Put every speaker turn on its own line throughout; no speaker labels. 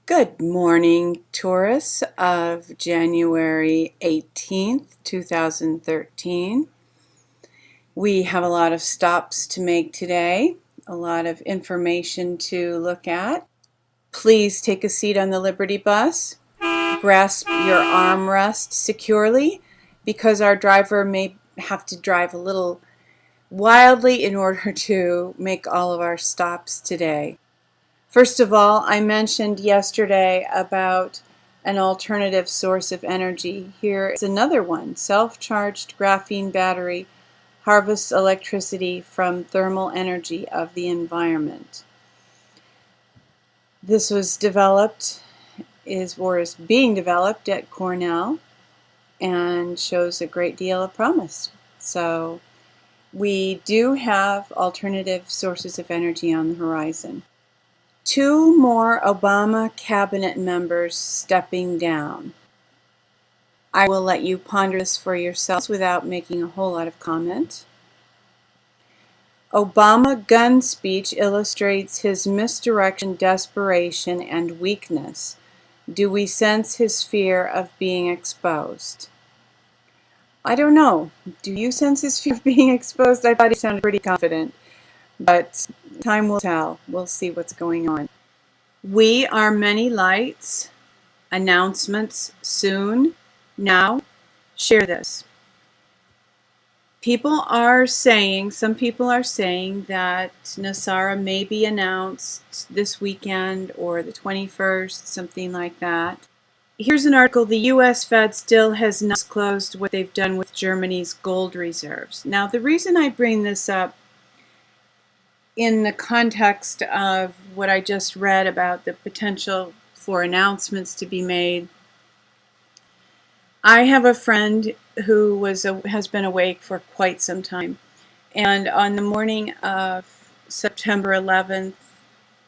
Good morning, Taurus of January 18th, 2013. We have a lot of stops to make today, a lot of information to look at. Please take a seat on the Liberty Bus. Grasp your armrest securely because our driver may have to drive a little wildly in order to make all of our stops today. First of all, I mentioned yesterday about an alternative source of energy. Here is another one. Self-charged graphene battery harvests electricity from thermal energy of the environment. This was developed, is being developed at Cornell and shows a great deal of promise. So we do have alternative sources of energy on the horizon. 2 more Obama cabinet members stepping down. I will let you ponder this for yourselves without making a whole lot of comment. Obama gun speech illustrates his misdirection, desperation, and weakness. Do we sense his fear of being exposed? I don't know. Do you sense his fear of being exposed? I thought he sounded pretty confident. But time will tell. We'll see what's going on. We are many lights. Announcements soon. Now, share this. Some people are saying that NESARA may be announced this weekend or the 21st, something like that. Here's an article. The U.S. Fed still has not disclosed what they've done with Germany's gold reserves. Now, the reason I bring this up in the context of what I just read about the potential for announcements to be made, I have a friend who has been awake for quite some time, and on the morning of September 11th,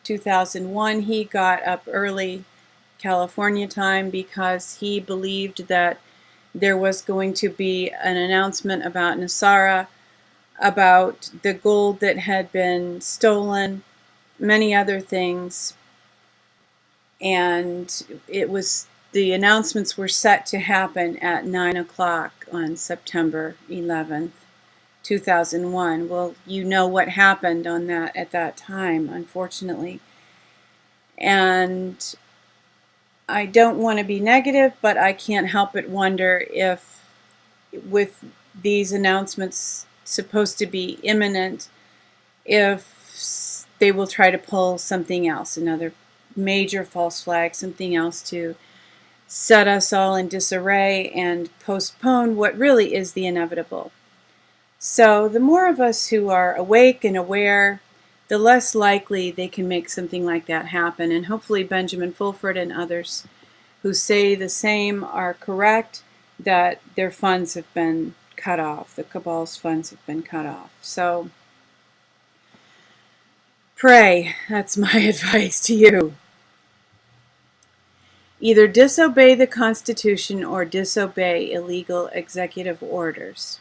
2001, he got up early California time because he believed that there was going to be an announcement about NESARA, about the gold that had been stolen, many other things, and the announcements were set to happen at 9 o'clock on September 11th, 2001. Well, you know what happened at that time, unfortunately. And I don't want to be negative, but I can't help but wonder if, with these announcements supposed to be imminent, if they will try to pull something else, another major false flag, something else to set us all in disarray and postpone what really is the inevitable. So the more of us who are awake and aware, the less likely they can make something like that happen. And hopefully Benjamin Fulford and others who say the same are correct, that their funds have been cut off. The cabal's funds have been cut off. So pray. That's my advice to you. Either disobey the Constitution or disobey illegal executive orders.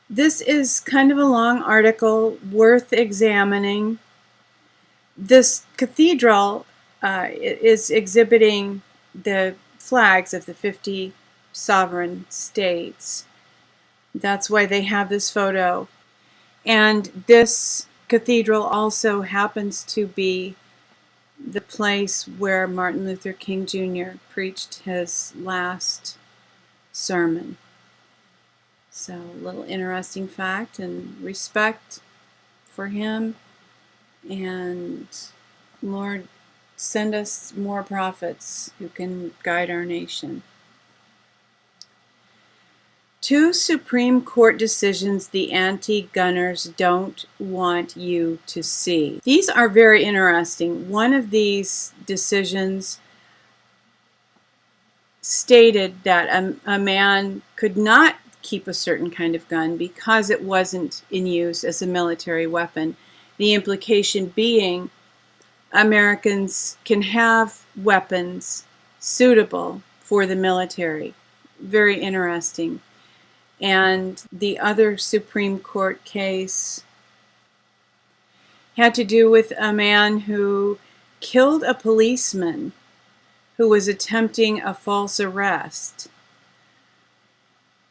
This is kind of a long article, worth examining. This cathedral is exhibiting the flags of the 50 sovereign states. That's why they have this photo. And this cathedral also happens to be the place where Martin Luther King Jr. preached his last sermon. So a little interesting fact, and respect for him. And Lord, send us more prophets who can guide our nation. 2 Supreme Court decisions the anti-gunners don't want you to see. These are very interesting. One of these decisions stated that a man could not keep a certain kind of gun because it wasn't in use as a military weapon. The implication being Americans can have weapons suitable for the military. Very interesting. And the other Supreme Court case had to do with a man who killed a policeman who was attempting a false arrest.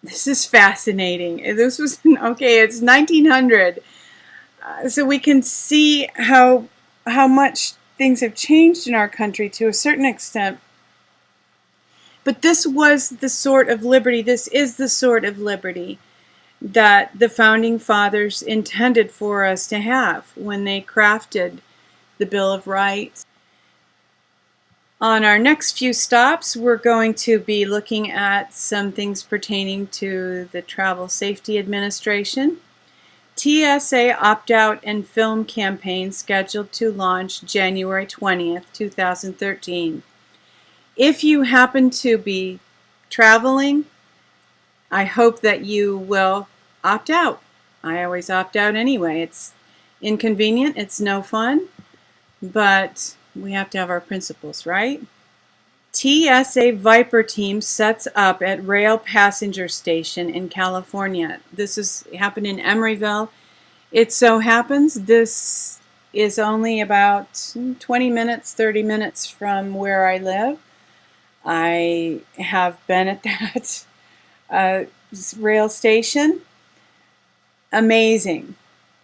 This is fascinating. This was, okay, it's 1900. So we can see how much things have changed in our country to a certain extent. But this was the sort of liberty, this is the sort of liberty that the Founding Fathers intended for us to have when they crafted the Bill of Rights. On our next few stops, we're going to be looking at some things pertaining to the Travel Safety Administration. TSA opt-out and film campaign scheduled to launch January 20th, 2013. If you happen to be traveling, I hope that you will opt out. I always opt out anyway. It's inconvenient, it's no fun, but we have to have our principles, right? TSA VIPR team sets up at rail passenger station in California. This happened in Emoryville. It so happens this is only about 20 minutes, 30 minutes from where I live. I have been at that rail station. Amazing.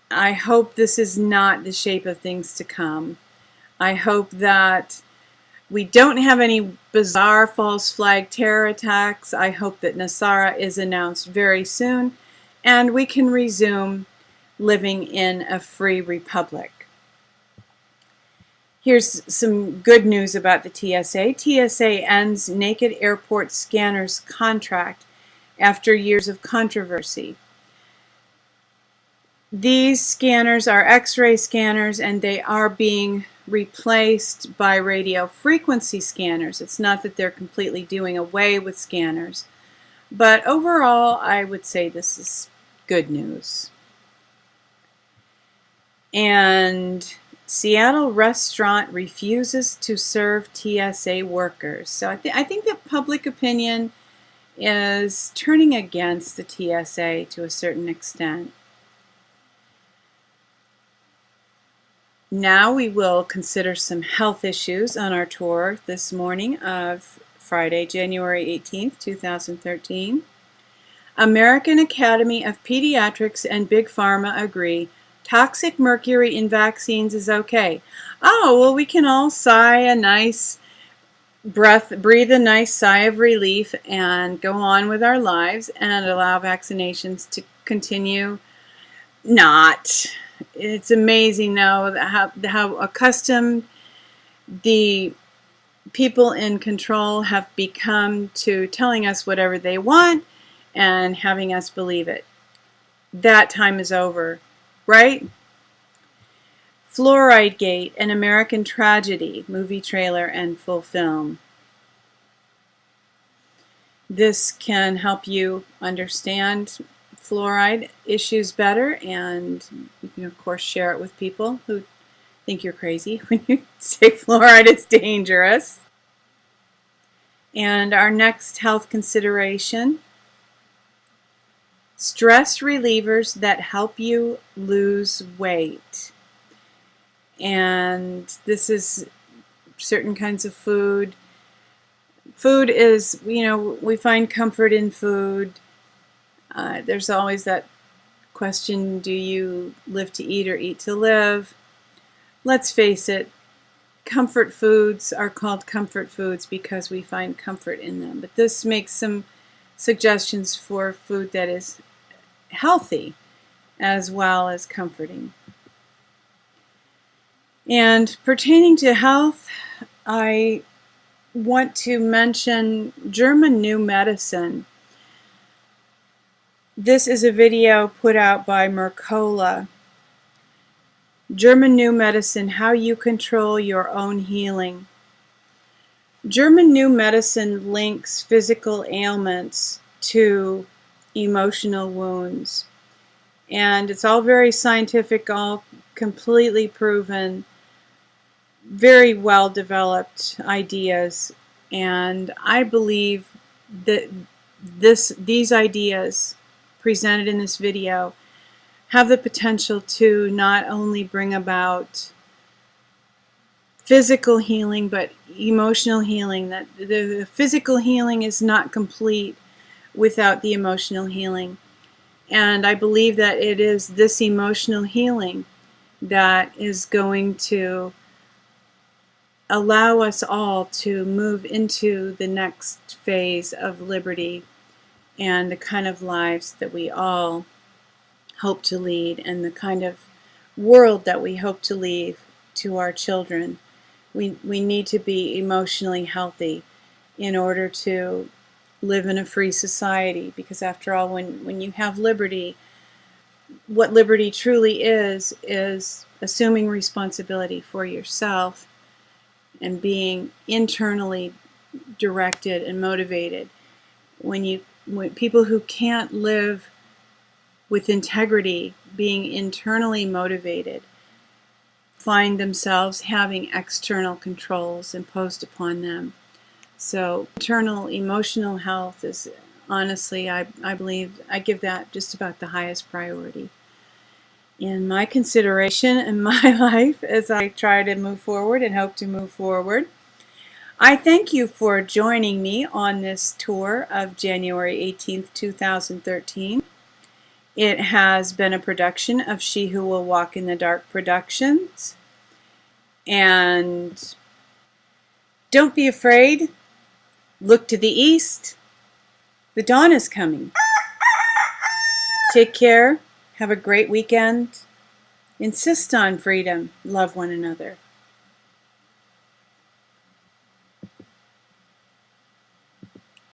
I hope this is not the shape of things to come. I hope that we don't have any bizarre false flag terror attacks. I hope that Nasara is announced very soon and we can resume living in a free republic. Here's some good news about the TSA. TSA ends naked airport scanners contract after years of controversy. These scanners are X-ray scanners and they are being replaced by radio frequency scanners. It's not that they're completely doing away with scanners, but overall I would say this is good news. And Seattle restaurant refuses to serve TSA workers. So I think that public opinion is turning against the TSA to a certain extent. Now we will consider some health issues on our tour this morning of Friday, January 18th, 2013. American Academy of Pediatrics and Big Pharma agree toxic mercury in vaccines is okay. Oh, well, we can all sigh a nice breathe a nice sigh of relief and go on with our lives and allow vaccinations to continue. Not. It's amazing, though, how accustomed the people in control have become to telling us whatever they want and having us believe it. That time is over, right? Fluoride Gate, an American tragedy, movie trailer and full film. This can help you understand fluoride issues better, and you can of course share it with people who think you're crazy when you say fluoride is dangerous. And our next health consideration, stress relievers that help you lose weight. And this is certain kinds of food. Food is, we find comfort in food. There's always that question, do you live to eat or eat to live? Let's face it, comfort foods are called comfort foods because we find comfort in them. But this makes some suggestions for food that is healthy as well as comforting. And pertaining to health, I want to mention German New Medicine. This is a video put out by Mercola. German New Medicine, how you control your own healing. German New Medicine links physical ailments to emotional wounds. And it's all very scientific, all completely proven, very well developed ideas. And I believe that these ideas presented in this video have the potential to not only bring about physical healing, but emotional healing. That the physical healing is not complete without the emotional healing. And I believe that it is this emotional healing that is going to allow us all to move into the next phase of liberty and the kind of lives that we all hope to lead and the kind of world that we hope to leave to our children. We need to be emotionally healthy in order to live in a free society, because after all, when you have liberty, what liberty truly is assuming responsibility for yourself and being internally directed and motivated. When people who can't live with integrity, being internally motivated, find themselves having external controls imposed upon them. So internal emotional health is, honestly, I believe, I give that just about the highest priority in my consideration in my life as I try to move forward and hope to move forward. I thank you for joining me on this tour of January 18th, 2013. It has been a production of She Who Will Walk in the Dark Productions. And don't be afraid. Look to the east. The dawn is coming. Take care. Have a great weekend. Insist on freedom. Love one another.